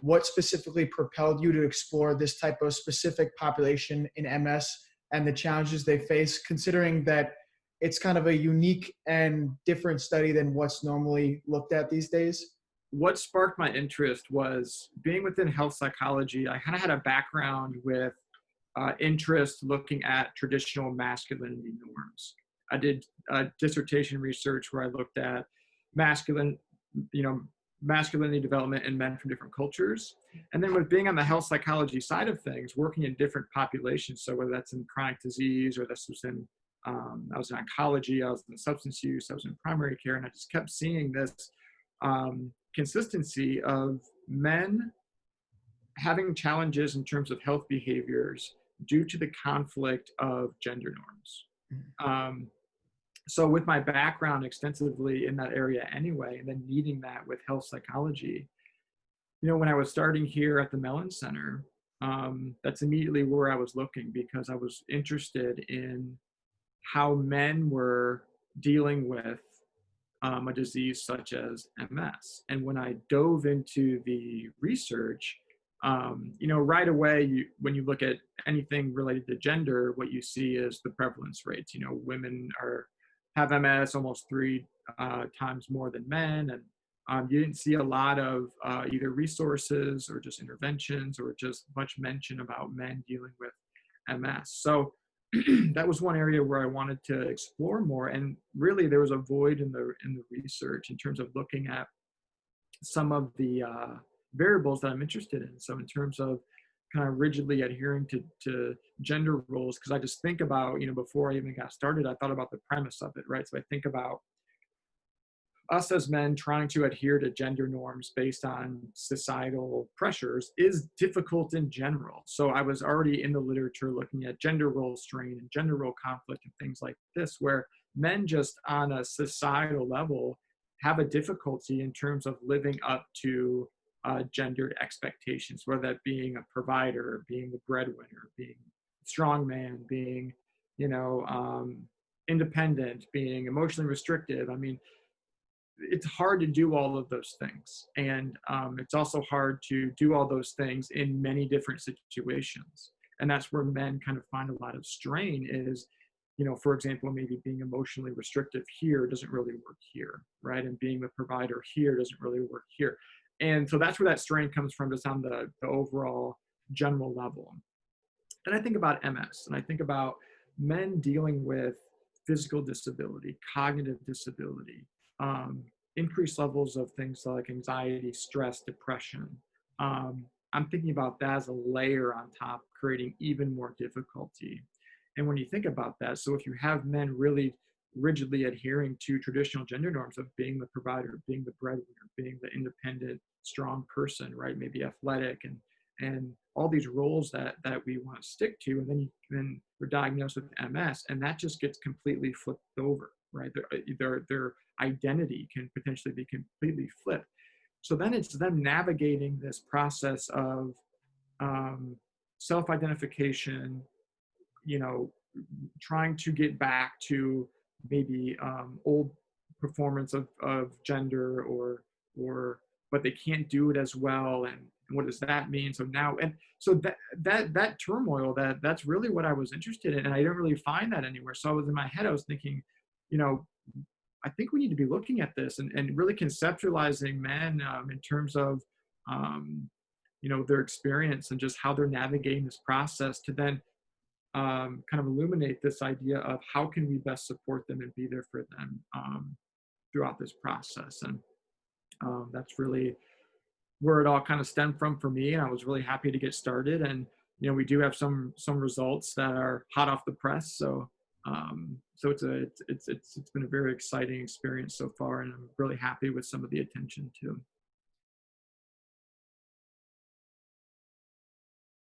what specifically propelled you to explore this type of specific population in MS and the challenges they face, considering that it's kind of a unique and different study than what's normally looked at these days? What sparked my interest was being within health psychology. I kind of had a background with interest looking at traditional masculinity norms. I did dissertation research where I looked at masculinity development in men from different cultures. And then with being on the health psychology side of things, working in different populations, so whether that's in chronic disease or this was in, I was in oncology, I was in substance use, I was in primary care, and I just kept seeing this consistency of men having challenges in terms of health behaviors due to the conflict of gender norms. So with my background extensively in that area anyway, and then needing that with health psychology, when I was starting here at the Mellen Center, that's immediately where I was looking, because I was interested in how men were dealing with a disease such as MS. And when I dove into the research, right away, when you look at anything related to gender, what you see is the prevalence rates. Women have MS almost 3 times more than men. And you didn't see a lot of either resources or just interventions or just much mention about men dealing with MS. So that was one area where I wanted to explore more. And really there was a void in the research in terms of looking at some of the variables that I'm interested in. So in terms of kind of rigidly adhering to gender roles, because I just think about, before I even got started, I thought about the premise of it, right? So I think about us as men trying to adhere to gender norms based on societal pressures is difficult in general. So I was already in the literature looking at gender role strain and gender role conflict and things like this, where men just on a societal level have a difficulty in terms of living up to gendered expectations, whether that being a provider, being the breadwinner, being a strong man, being, independent, being emotionally restrictive. I mean, it's hard to do all of those things. And it's also hard to do all those things in many different situations. And that's where men kind of find a lot of strain is, for example, maybe being emotionally restrictive here doesn't really work here, right? And being the provider here doesn't really work here. And so that's where that strain comes from, just on the overall general level. And I think about MS, and I think about men dealing with physical disability, cognitive disability, increased levels of things like anxiety, stress, depression. I'm thinking about that as a layer on top, creating even more difficulty. And when you think about that, so if you have men really rigidly adhering to traditional gender norms of being the provider, being the breadwinner, being the independent, strong person, right? Maybe athletic and all these roles that we want to stick to, and then we're diagnosed with MS, and that just gets completely flipped over, right? Their identity can potentially be completely flipped. So then it's them navigating this process of self-identification, trying to get back to maybe old performance of gender or but they can't do it as well, and what does that mean? So now, and so that turmoil, that's really what I was interested in, and I didn't really find that anywhere. So I was in my head, I was thinking, I think we need to be looking at this and really conceptualizing men in terms of their experience and just how they're navigating this process to then kind of illuminate this idea of how can we best support them and be there for them throughout this process. And that's really where it all kind of stemmed from for me. And I was really happy to get started. And, we do have some results that are hot off the press. So it's been a very exciting experience so far. And I'm really happy with some of the attention too.